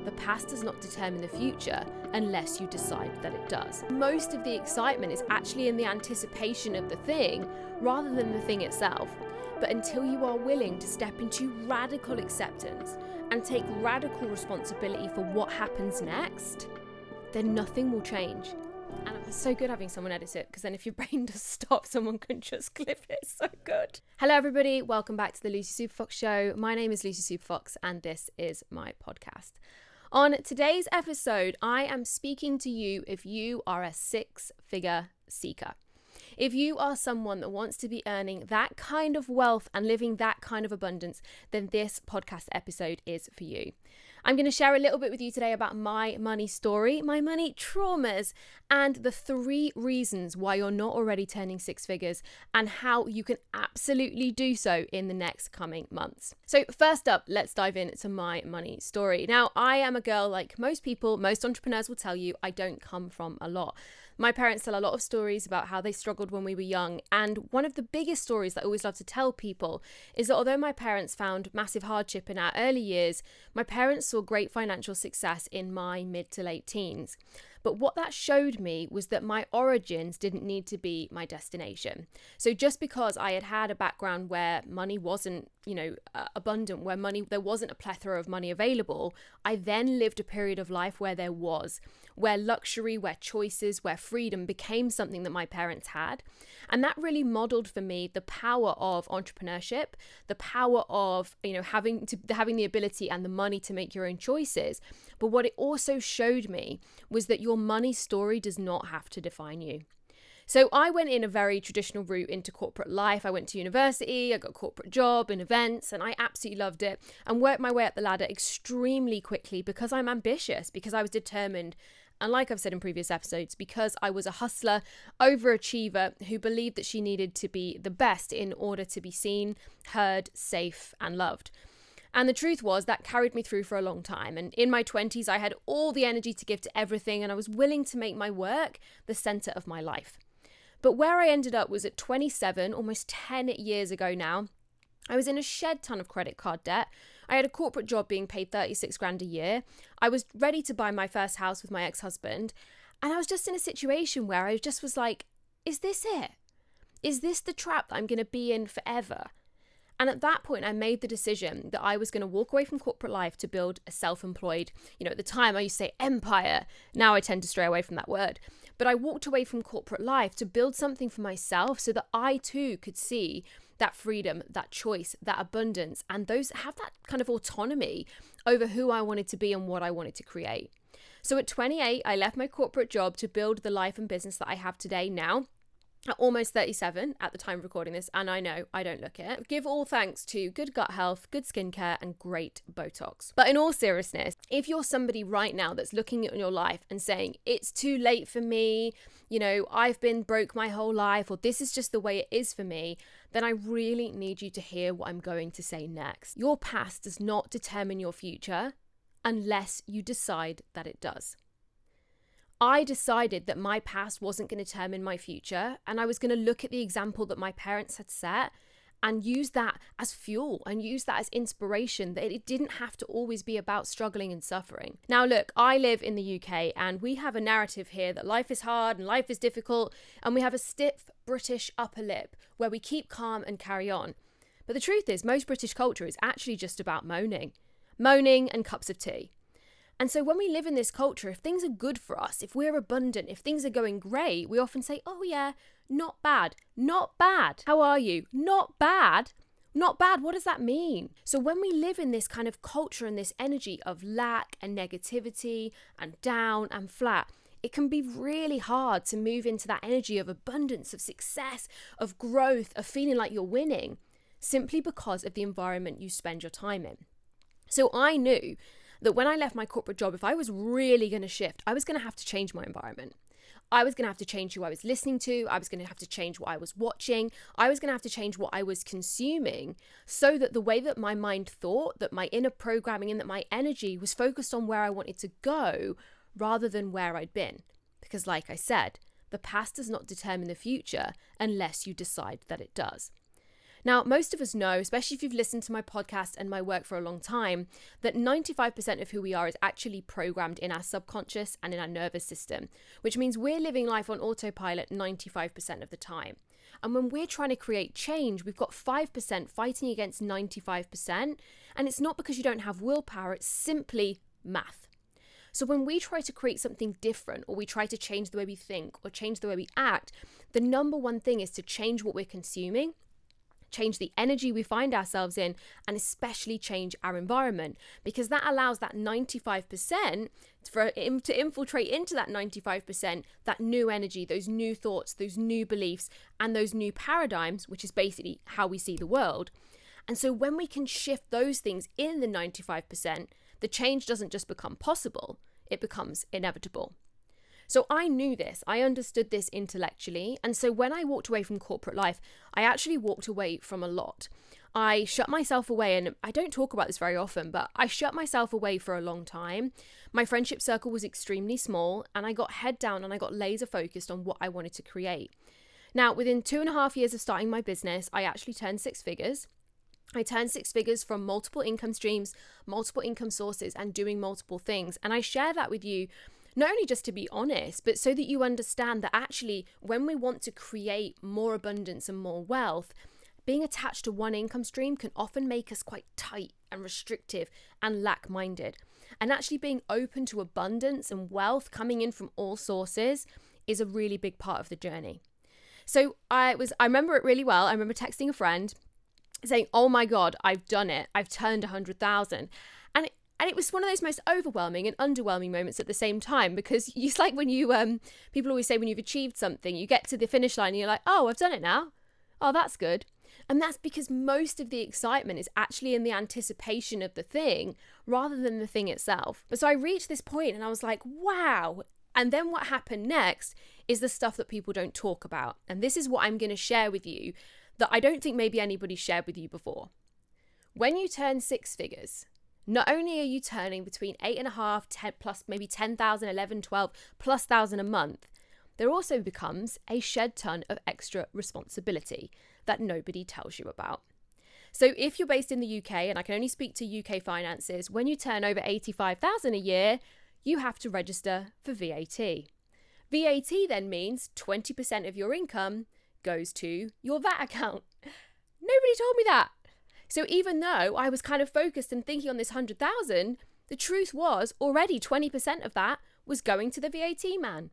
The past does not determine the future unless you decide that it does. Most of the excitement is actually in the anticipation of the thing rather than the thing itself. But until you are willing to step into radical acceptance and take radical responsibility for what happens next, then nothing will change. And it's so good having someone edit it, because then if your brain does stop, someone can just clip it. It's so good. Hello everybody, welcome back to the Lucy Superfox Show. My name is Lucy Superfox and this is my podcast. On today's episode, I am speaking to you if you are a six-figure seeker. If you are someone that wants to be earning that kind of wealth and living that kind of abundance, then this podcast episode is for you. I'm going to share a little bit with you today about my money story, my money traumas, and the 3 reasons why you're not already turning 6 figures and how you can absolutely do so in the next coming months. So first up, let's dive into my money story. Now, I am a girl like most people, most entrepreneurs will tell you, I don't come from a lot. My parents tell a lot of stories about how they struggled when we were young, and one of the biggest stories that I always love to tell people is that although my parents found massive hardship in our early years, my parents saw great financial success in my mid to late teens. But what that showed me was that my origins didn't need to be my destination. So just because I had had a background where money wasn't, abundant, where there wasn't a plethora of money available, I then lived a period of life where there was, where luxury, where choices, where freedom became something that my parents had. And that really modeled for me the power of entrepreneurship, the power of, having the ability and the money to make your own choices. But what it also showed me was that your money story does not have to define you. So I went in a very traditional route into corporate life. I went to university, I got a corporate job in events, and I absolutely loved it and worked my way up the ladder extremely quickly because I'm ambitious, because I was determined. And like I've said in previous episodes, because I was a hustler, overachiever who believed that she needed to be the best in order to be seen, heard, safe, and loved. And the truth was that carried me through for a long time. And in my 20s, I had all the energy to give to everything, and I was willing to make my work the center of my life. But where I ended up was at 27, almost 10 years ago now. I was in a shed ton of credit card debt. I had a corporate job being paid 36 grand a year. I was ready to buy my first house with my ex-husband. And I was just in a situation where I just was like, is this it? Is this the trap that I'm going to be in forever? And at that point, I made the decision that I was going to walk away from corporate life to build a self-employed, at the time I used to say empire. Now I tend to stray away from that word. But I walked away from corporate life to build something for myself so that I too could see that freedom, that choice, that abundance, and have that kind of autonomy over who I wanted to be and what I wanted to create. So at 28, I left my corporate job to build the life and business that I have today now. At almost 37 at the time of recording this, and I know I don't look it. Give all thanks to good gut health, good skincare, and great Botox. But in all seriousness, if you're somebody right now that's looking at your life and saying, it's too late for me, I've been broke my whole life, or this is just the way it is for me, then I really need you to hear what I'm going to say next. Your past does not determine your future unless you decide that it does. I decided that my past wasn't going to determine my future, and I was going to look at the example that my parents had set and use that as fuel and use that as inspiration, that it didn't have to always be about struggling and suffering. Now, look, I live in the UK and we have a narrative here that life is hard and life is difficult, and we have a stiff British upper lip where we keep calm and carry on. But the truth is, most British culture is actually just about moaning and cups of tea. And so when we live in this culture, if things are good for us, if we're abundant, if things are going great, we often say, oh yeah, not bad, not bad. How are you? Not bad. Not bad. What does that mean? So when we live in this kind of culture and this energy of lack and negativity and down and flat, it can be really hard to move into that energy of abundance, of success, of growth, of feeling like you're winning, simply because of the environment you spend your time in. So I knew that when I left my corporate job, if I was really going to shift, I was going to have to change my environment. I was going to have to change who I was listening to. I was going to have to change what I was watching. I was going to have to change what I was consuming so that the way that my mind thought, that my inner programming and that my energy was focused on where I wanted to go rather than where I'd been. Because like I said, the past does not determine the future unless you decide that it does. Now, most of us know, especially if you've listened to my podcast and my work for a long time, that 95% of who we are is actually programmed in our subconscious and in our nervous system, which means we're living life on autopilot 95% of the time. And when we're trying to create change, we've got 5% fighting against 95%. And it's not because you don't have willpower, it's simply math. So when we try to create something different, or we try to change the way we think or change the way we act, the number one thing is to change what we're consuming, change the energy we find ourselves in, and especially change our environment, because that allows that 95% to infiltrate into that 95%, that new energy, those new thoughts, those new beliefs, and those new paradigms, which is basically how we see the world. And so when we can shift those things in the 95%, the change doesn't just become possible, it becomes inevitable. So I knew this, I understood this intellectually, and so when I walked away from corporate life, I actually walked away from a lot. I shut myself away, and I don't talk about this very often, but I shut myself away for a long time. My friendship circle was extremely small, and I got head down and I got laser focused on what I wanted to create. Now, within 2.5 years of starting my business, I actually turned 6 figures. I turned 6 figures from multiple income streams, multiple income sources, and doing multiple things. And I share that with you not only just to be honest, but so that you understand that actually when we want to create more abundance and more wealth, being attached to one income stream can often make us quite tight and restrictive and lack-minded. And actually being open to abundance and wealth coming in from all sources is a really big part of the journey. So I remember it really well. I remember texting a friend saying, "Oh my God, I've done it. I've turned 100,000. And it was one of those most overwhelming and underwhelming moments at the same time, because it's like when you, people always say when you've achieved something, you get to the finish line and you're like, oh, I've done it now. Oh, that's good. And that's because most of the excitement is actually in the anticipation of the thing rather than the thing itself. But so I reached this point and I was like, wow. And then what happened next is the stuff that people don't talk about. And this is what I'm going to share with you that I don't think maybe anybody shared with you before. When you turn 6 figures, not only are you turning between 8.5, 10 plus maybe 10,000, 11, 12 plus thousand a month, there also becomes a shed ton of extra responsibility that nobody tells you about. So if you're based in the UK, and I can only speak to UK finances, when you turn over 85,000 a year, you have to register for VAT. VAT then means 20% of your income goes to your VAT account. Nobody told me that. So even though I was kind of focused and thinking on this 100,000, the truth was already 20% of that was going to the VAT man.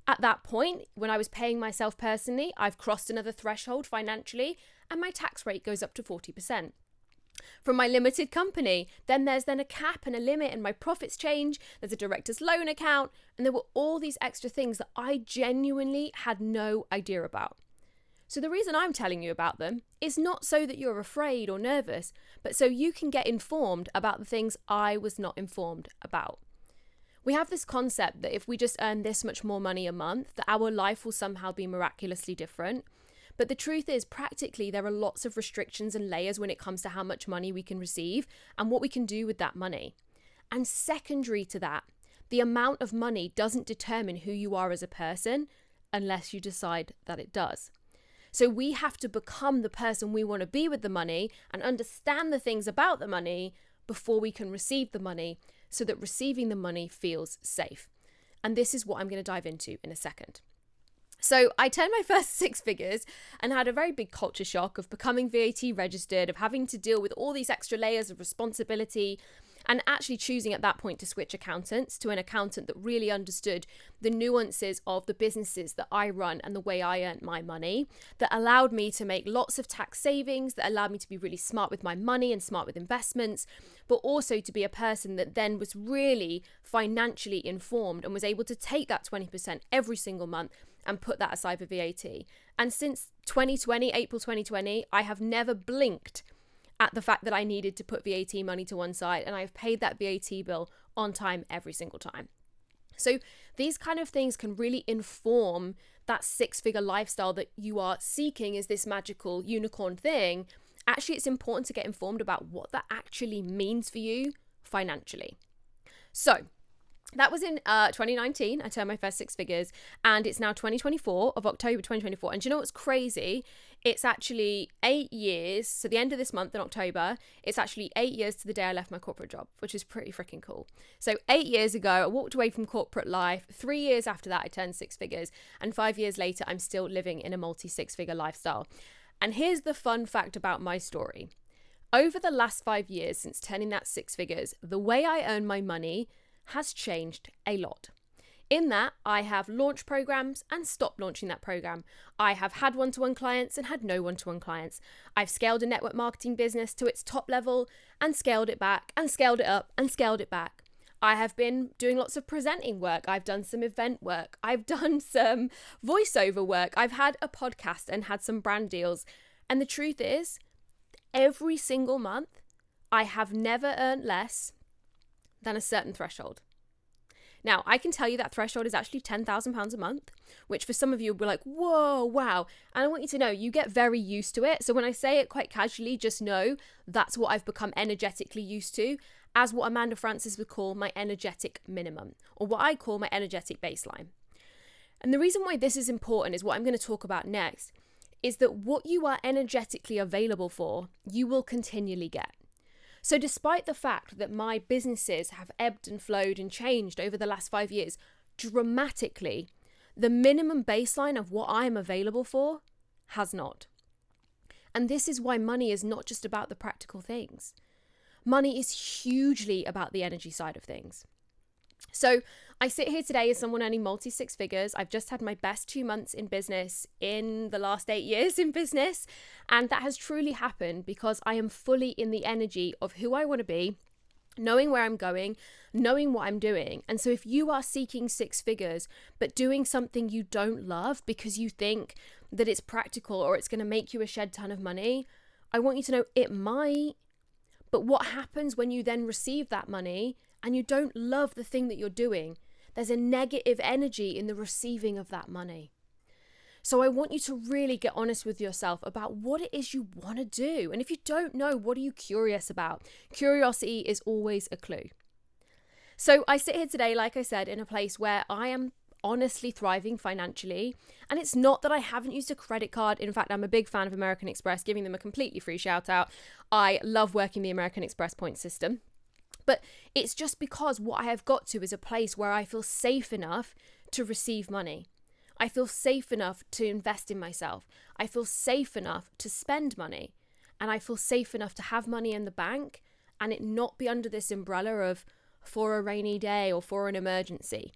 At that point, when I was paying myself personally, I've crossed another threshold financially, and my tax rate goes up to 40%. From my limited company, there's a cap and a limit, and my profits change. There's a director's loan account, and there were all these extra things that I genuinely had no idea about. So the reason I'm telling you about them is not so that you're afraid or nervous, but so you can get informed about the things I was not informed about. We have this concept that if we just earn this much more money a month, that our life will somehow be miraculously different. But the truth is, practically, there are lots of restrictions and layers when it comes to how much money we can receive and what we can do with that money. And secondary to that, the amount of money doesn't determine who you are as a person unless you decide that it does. So we have to become the person we want to be with the money and understand the things about the money before we can receive the money, so that receiving the money feels safe. And this is what I'm going to dive into in a second. So I turned my first 6 figures and had a very big culture shock of becoming VAT registered, of having to deal with all these extra layers of responsibility, and actually choosing at that point to switch accountants to an accountant that really understood the nuances of the businesses that I run and the way I earned my money, that allowed me to make lots of tax savings, that allowed me to be really smart with my money and smart with investments, but also to be a person that then was really financially informed and was able to take that 20% every single month and put that aside for VAT. And since 2020, April 2020, I have never blinked at the fact that I needed to put VAT money to one side, and I've paid that VAT bill on time every single time. So these kind of things can really inform that 6-figure lifestyle that you are seeking as this magical unicorn thing. Actually, it's important to get informed about what that actually means for you financially. So That was in 2019. I turned my first six figures, and it's now 2024 of October 2024. And do you know what's crazy? It's actually 8 years. So the end of this month in October, it's actually 8 years to the day I left my corporate job, which is pretty freaking cool. So 8 years ago, I walked away from corporate life. 3 years after that, I turned six figures. And 5 years later, I'm still living in a multi-six figure lifestyle. And here's the fun fact about my story. Over the last 5 years since turning that six figures, the way I earn my money has changed a lot. In that, I have launched programs and stopped launching that program. I have had one-to-one clients and had no one-to-one clients. I've scaled a network marketing business to its top level and scaled it back and scaled it up and scaled it back. I have been doing lots of presenting work. I've done some event work. I've done some voiceover work. I've had a podcast and had some brand deals. And the truth is, every single month, I have never earned less than a certain threshold. Now, I can tell you that threshold is actually £10,000 a month, which for some of you will be like, whoa, wow. And I want you to know, you get very used to it. So when I say it quite casually, just know that's what I've become energetically used to, as what Amanda Frances would call my energetic minimum, or what I call my energetic baseline. And the reason why this is important is what I'm going to talk about next, is that what you are energetically available for, you will continually get. So despite the fact that my businesses have ebbed and flowed and changed over the last 5 years dramatically, the minimum baseline of what I am available for has not. And this is why money is not just about the practical things. Money is hugely about the energy side of things. So I sit here today as someone earning multi-six figures. I've just had my best 2 months in business in the last 8 years in business. And that has truly happened because I am fully in the energy of who I want to be, knowing where I'm going, knowing what I'm doing. And so if you are seeking six figures, but doing something you don't love because you think that it's practical or it's going to make you a shed ton of money, I want you to know it might. But what happens when you then receive that money and you don't love the thing that you're doing? There's a negative energy in the receiving of that money. So I want you to really get honest with yourself about what it is you want to do. And if you don't know, what are you curious about? Curiosity is always a clue. So I sit here today, like I said, in a place where I am honestly thriving financially. And it's not that I haven't used a credit card. In fact, I'm a big fan of American Express, giving them a completely free shout out. I love working the American Express point system. But it's just because what I have got to is a place where I feel safe enough to receive money. I feel safe enough to invest in myself. I feel safe enough to spend money. And I feel safe enough to have money in the bank and it not be under this umbrella of for a rainy day or for an emergency.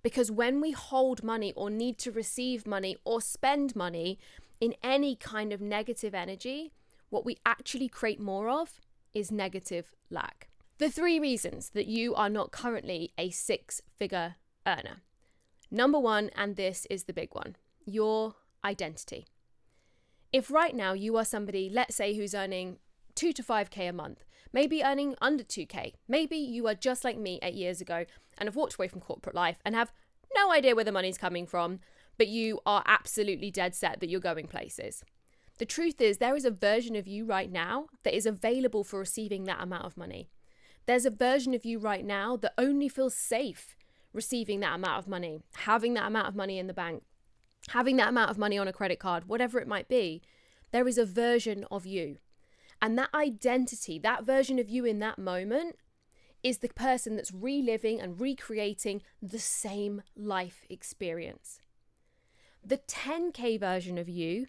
Because when we hold money or need to receive money or spend money in any kind of negative energy, what we actually create more of is negative lack. The 3 reasons that you are not currently a six-figure earner. Number 1, and this is the big one, your identity. If right now you are somebody, let's say, who's earning 2 to 5K a month, maybe earning under 2K, maybe you are just like me 8 years ago and have walked away from corporate life and have no idea where the money's coming from, but you are absolutely dead set that you're going places. The truth is, there is a version of you right now that is available for receiving that amount of money. There's a version of you right now that only feels safe receiving that amount of money, having that amount of money in the bank, having that amount of money on a credit card, whatever it might be. There is a version of you. And that identity, that version of you in that moment, is the person that's reliving and recreating the same life experience. The 10K version of you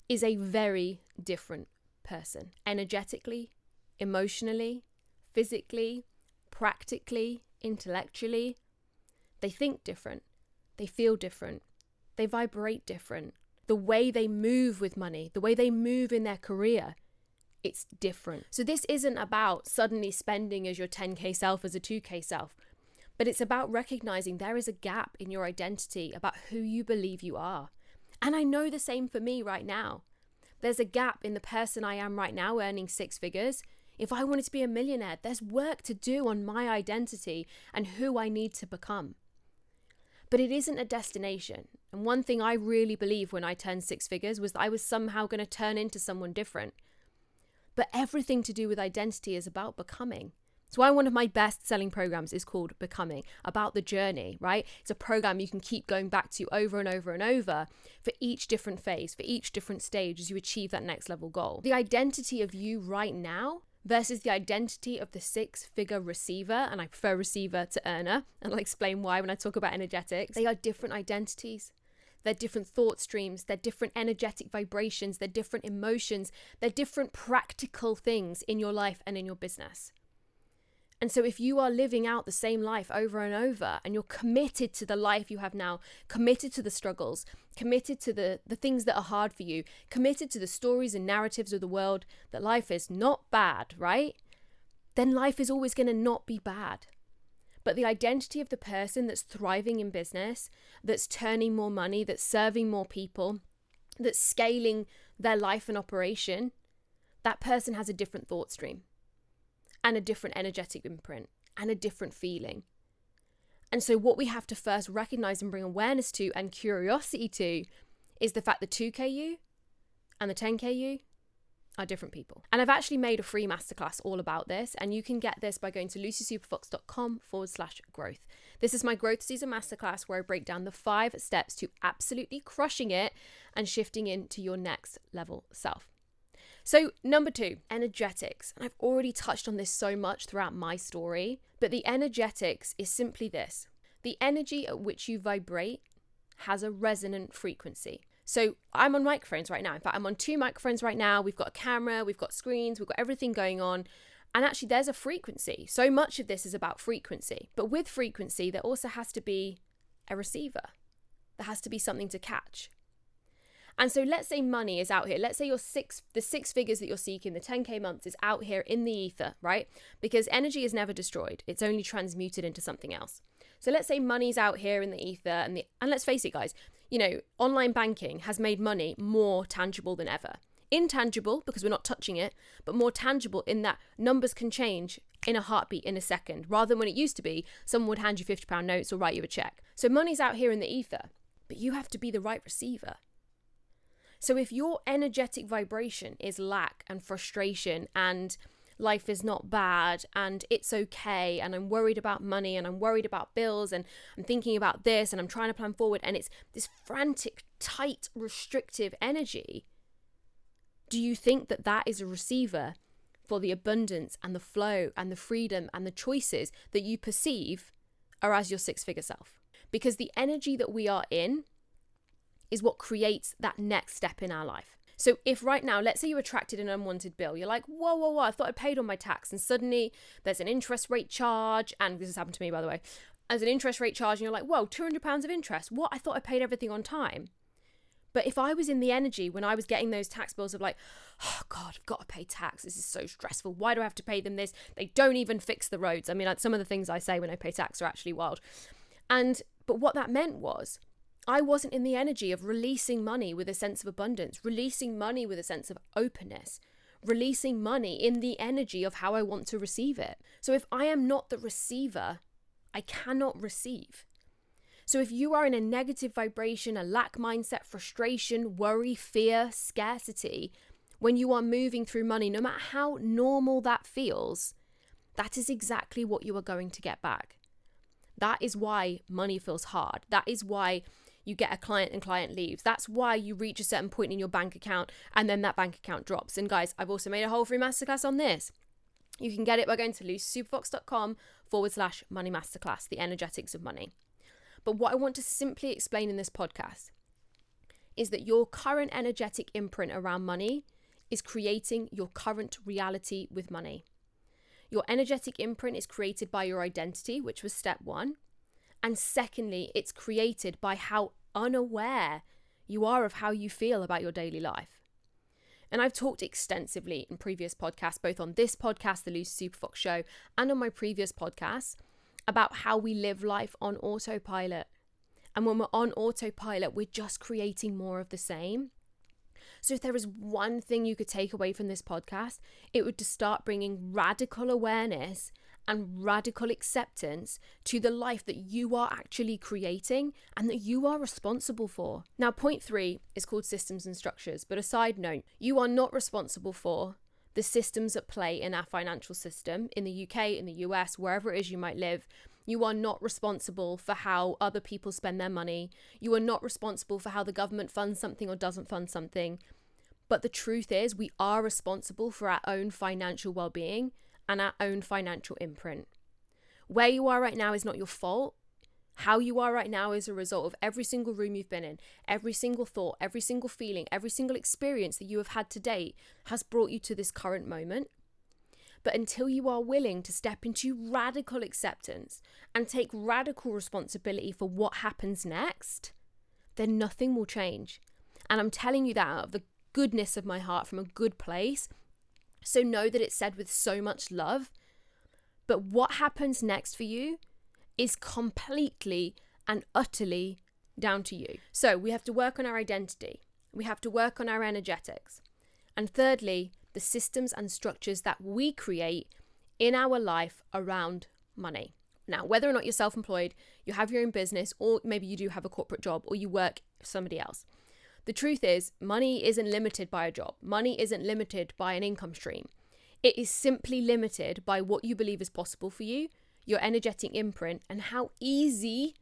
is a very different person, energetically, emotionally, physically, practically, intellectually. They think different. They feel different. They vibrate different. The way they move with money, the way they move in their career, it's different. So this isn't about suddenly spending as your 10K self as a 2K self, but it's about recognizing there is a gap in your identity about who you believe you are. And I know the same for me right now. There's a gap in the person I am right now earning six figures. If I wanted to be a millionaire, there's work to do on my identity and who I need to become. But it isn't a destination. And one thing I really believed when I turned six figures was that I was somehow going to turn into someone different. But everything to do with identity is about becoming. It's why one of my best-selling programs is called Becoming, about the journey, right? It's a program you can keep going back to over and over and over for each different phase, for each different stage as you achieve that next level goal. The identity of you right now versus the identity of the six-figure receiver, and I prefer receiver to earner, and I'll explain why when I talk about energetics. They are different identities. They're different thought streams, they're different energetic vibrations, they're different emotions, they're different practical things in your life and in your business. And so if you are living out the same life over and over, and you're committed to the life you have now, committed to the struggles, committed to the things that are hard for you, committed to the stories and narratives of the world that life is not bad, right? Then life is always going to not be bad. But the identity of the person that's thriving in business, that's turning more money, that's serving more people, that's scaling their life and operation, that person has a different thought stream and a different energetic imprint and a different feeling. And so what we have to first recognize and bring awareness to and curiosity to is the fact the 2K you and the 10K you are different people. And I've actually made a free masterclass all about this, and you can get this by going to lucysuperfox.com/growth. This is my growth season masterclass where I break down the 5 steps to absolutely crushing it and shifting into your next level self. So number 2, energetics. And I've already touched on this so much throughout my story, but the energetics is simply this. The energy at which you vibrate has a resonant frequency. So I'm on microphones right now. In fact, I'm on 2 microphones right now. We've got a camera, we've got screens, we've got everything going on. And actually there's a frequency. So much of this is about frequency. But with frequency, there also has to be a receiver. There has to be something to catch. And so let's say money is out here. Let's say the 6 figures that you're seeking, the 10K months is out here in the ether, right? Because energy is never destroyed. It's only transmuted into something else. So let's say money's out here in the ether, and let's face it, guys, online banking has made money more tangible than ever. Intangible because we're not touching it, but more tangible in that numbers can change in a heartbeat, in a second, rather than when it used to be someone would hand you £50 notes or write you a check. So money's out here in the ether, but you have to be the right receiver. So if your energetic vibration is lack and frustration and life is not bad and it's okay and I'm worried about money and I'm worried about bills and I'm thinking about this and I'm trying to plan forward, and it's this frantic, tight, restrictive energy, do you think that that is a receiver for the abundance and the flow and the freedom and the choices that you perceive are as your 6-figure self? Because the energy that we are in is what creates that next step in our life. So if right now, let's say you attracted an unwanted bill, you're like, whoa, I thought I paid all my tax, and suddenly there's an interest rate charge, and this has happened to me, by the way, as an interest rate charge, and you're like, whoa, £200 of interest. What? I thought I paid everything on time. But if I was in the energy when I was getting those tax bills of like, oh God, I've got to pay tax. This is so stressful. Why do I have to pay them this? They don't even fix the roads. I mean, some of the things I say when I pay tax are actually wild. But what that meant was, I wasn't in the energy of releasing money with a sense of abundance, releasing money with a sense of openness, releasing money in the energy of how I want to receive it. So if I am not the receiver, I cannot receive. So if you are in a negative vibration, a lack mindset, frustration, worry, fear, scarcity, when you are moving through money, no matter how normal that feels, that is exactly what you are going to get back. That is why money feels hard. That is why you get a client and client leaves. That's why you reach a certain point in your bank account and then that bank account drops. And guys, I've also made a whole free masterclass on this. You can get it by going to lucysuperfox.com/money masterclass, the energetics of money. But what I want to simply explain in this podcast is that your current energetic imprint around money is creating your current reality with money. Your energetic imprint is created by your identity, which was step 1. And secondly, it's created by how unaware you are of how you feel about your daily life. And I've talked extensively in previous podcasts, both on this podcast, The Lucy Super Fox Show, and on my previous podcasts, about how we live life on autopilot. And when we're on autopilot, we're just creating more of the same. So if there is one thing you could take away from this podcast, it would to start bringing radical awareness and radical acceptance to the life that you are actually creating and that you are responsible for. Now, point 3 is called systems and structures, but a side note, you are not responsible for the systems at play in our financial system in the UK, in the US, wherever it is you might live. You are not responsible for how other people spend their money. You are not responsible for how the government funds something or doesn't fund something. But the truth is, we are responsible for our own financial well-being and our own financial imprint. Where you are right now is not your fault. How you are right now is a result of every single room you've been in, every single thought, every single feeling, every single experience that you have had to date has brought you to this current moment. But until you are willing to step into radical acceptance and take radical responsibility for what happens next, then nothing will change. And I'm telling you that out of the goodness of my heart, from a good place. So know that it's said with so much love. But what happens next for you is completely and utterly down to you. So we have to work on our identity. We have to work on our energetics. And thirdly, the systems and structures that we create in our life around money. Now, whether or not you're self-employed, you have your own business, or maybe you do have a corporate job, or you work for somebody else. The truth is, money isn't limited by a job. Money isn't limited by an income stream. It is simply limited by what you believe is possible for you, your energetic imprint, and how easy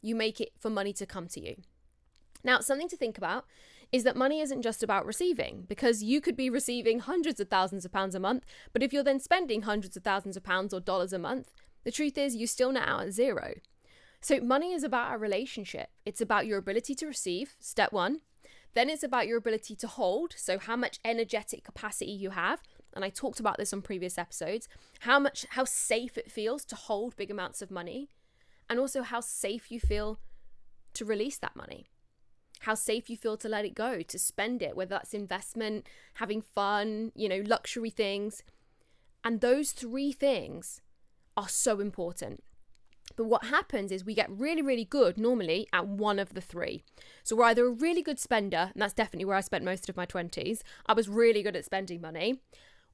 you make it for money to come to you. Now, something to think about is that money isn't just about receiving, because you could be receiving hundreds of thousands of pounds a month, but if you're then spending hundreds of thousands of pounds or dollars a month, the truth is you still net out at zero. So money is about a relationship. It's about your ability to receive, step one. Then it's about your ability to hold, so how much energetic capacity you have. And I talked about this on previous episodes, how safe it feels to hold big amounts of money, and also how safe you feel to release that money. How safe you feel to let it go, to spend it, whether that's investment, having fun, luxury things. And those three things are so important. But what happens is we get really, really good normally at one of the three. So we're either a really good spender, and that's definitely where I spent most of my 20s. I was really good at spending money.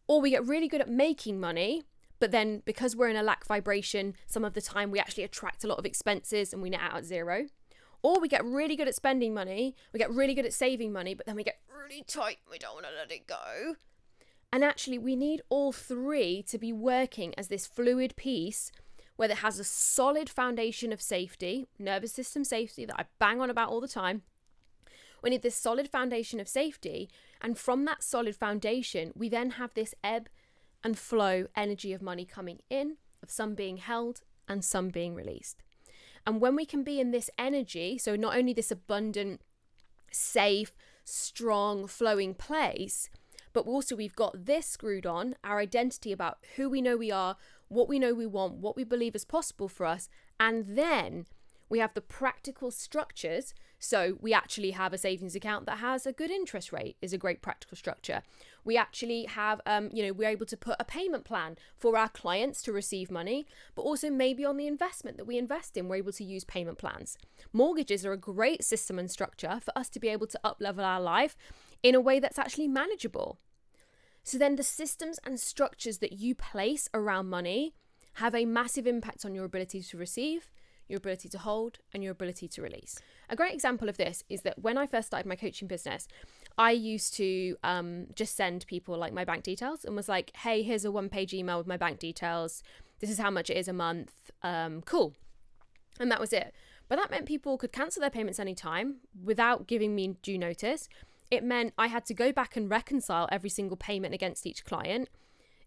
Or we get really good at making money, but then because we're in a lack vibration, some of the time we actually attract a lot of expenses and we net out at zero. Or we get really good at spending money, we get really good at saving money, but then we get really tight and we don't want to let it go. And actually we need all three to be working as this fluid piece where it has a solid foundation of safety, nervous system safety that I bang on about all the time. We need this solid foundation of safety, and from that solid foundation, we then have this ebb and flow energy of money coming in, of some being held and some being released. And when we can be in this energy, so not only this abundant, safe, strong, flowing place, but also we've got this screwed on, our identity about who we know we are, what we know we want, what we believe is possible for us, and then we have the practical structures. So we actually have a savings account that has a good interest rate, is a great practical structure. We actually have, we're able to put a payment plan for our clients to receive money, but also maybe on the investment that we invest in, we're able to use payment plans. Mortgages are a great system and structure for us to be able to up-level our life in a way that's actually manageable. So then the systems and structures that you place around money have a massive impact on your ability to receive, your ability to hold, and your ability to release. A great example of this is that when I first started my coaching business, I used to just send people like my bank details and was like, hey, here's a 1-page email with my bank details. This is how much it is a month. Cool. And that was it. But that meant people could cancel their payments anytime without giving me due notice. It meant I had to go back and reconcile every single payment against each client.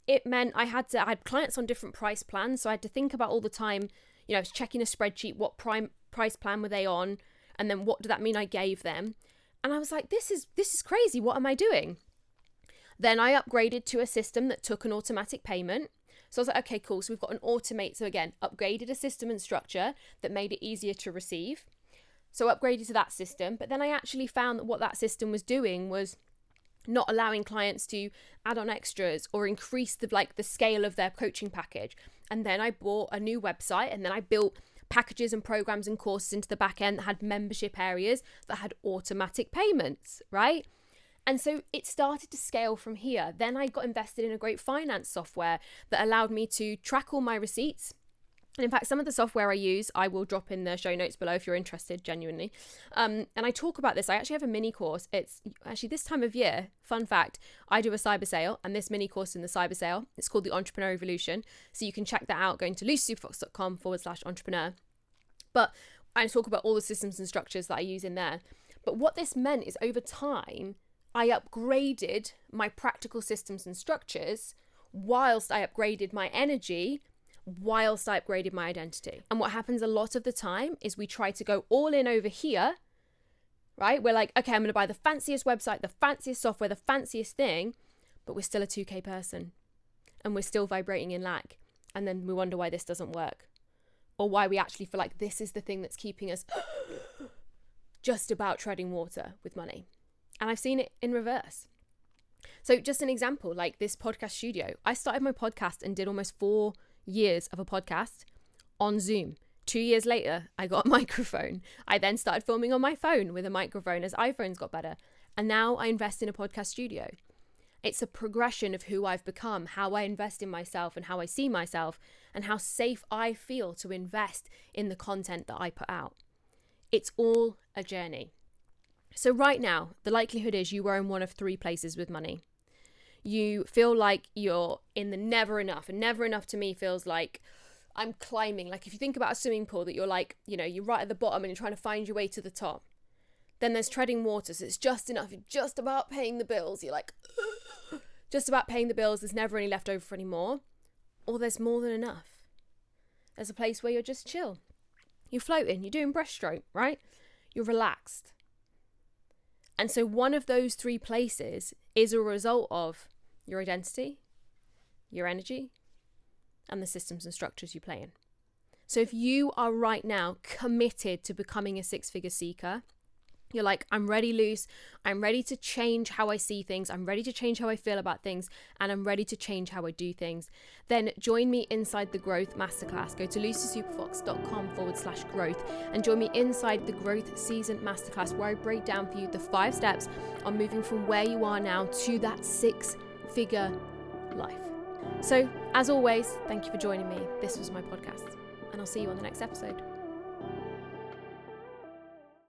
It meant I had clients on different price plans, so I had to think about all the time, I was checking a spreadsheet, what price plan were they on, and then what did that mean I gave them? And I was like, this is crazy, what am I doing? Then I upgraded to a system that took an automatic payment. So I was like, okay, cool, so we've got an automate, so again, upgraded a system and structure that made it easier to receive. So upgraded to that system, but then I actually found that what that system was doing was not allowing clients to add on extras or increase the scale of their coaching package. And then I bought a new website, and then I built packages and programs and courses into the back end that had membership areas that had automatic payments, right? And so it started to scale from here. Then I got invested in a great finance software that allowed me to track all my receipts, And in fact, some of the software I use, I will drop in the show notes below if you're interested, genuinely. And I talk about this. I actually have a mini course. It's actually this time of year. Fun fact, I do a cyber sale, and this mini course in the cyber sale, it's called the Entrepreneur Revolution. So you can check that out going to lucysuperfox.com/entrepreneur. But I talk about all the systems and structures that I use in there. But what this meant is over time, I upgraded my practical systems and structures whilst I upgraded my energy, whilst I upgraded my identity. And what happens a lot of the time is we try to go all in over here, right? We're like, okay, I'm going to buy the fanciest website, the fanciest software, the fanciest thing, but we're still a 2K person and we're still vibrating in lack. And then we wonder why this doesn't work, or why we actually feel like this is the thing that's keeping us just about treading water with money. And I've seen it in reverse. So just an example, like this podcast studio, I started my podcast and did almost 4 years of a podcast on Zoom. 2 years later, I got a microphone. I then started filming on my phone with a microphone as iPhones got better. And now I invest in a podcast studio. It's a progression of who I've become, how I invest in myself and how I see myself, and how safe I feel to invest in the content that I put out. It's all a journey. So right now, the likelihood is you are in one of 3 places with money. You feel like you're in the never enough, and never enough to me feels like I'm climbing. Like if you think about a swimming pool that you're like, you're right at the bottom and you're trying to find your way to the top. Then there's treading water, so it's just enough. You're just about paying the bills. You're like, just about paying the bills. There's never any left over for any more. Or there's more than enough. There's a place where you're just chill. You're floating. You're doing breaststroke, right? You're relaxed. And so one of those 3 places is a result of your identity, your energy, and the systems and structures you play in. So if you are right now committed to becoming a 6-figure seeker, you're like, I'm ready, Luce. I'm ready to change how I see things. I'm ready to change how I feel about things. And I'm ready to change how I do things. Then join me inside the Growth Masterclass. Go to lucysuperfox.com/growth and join me inside the Growth Season Masterclass, where I break down for you the 5 steps on moving from where you are now to that 6-figure life. So as always, thank you for joining me. This was my podcast, and I'll see you on the next episode.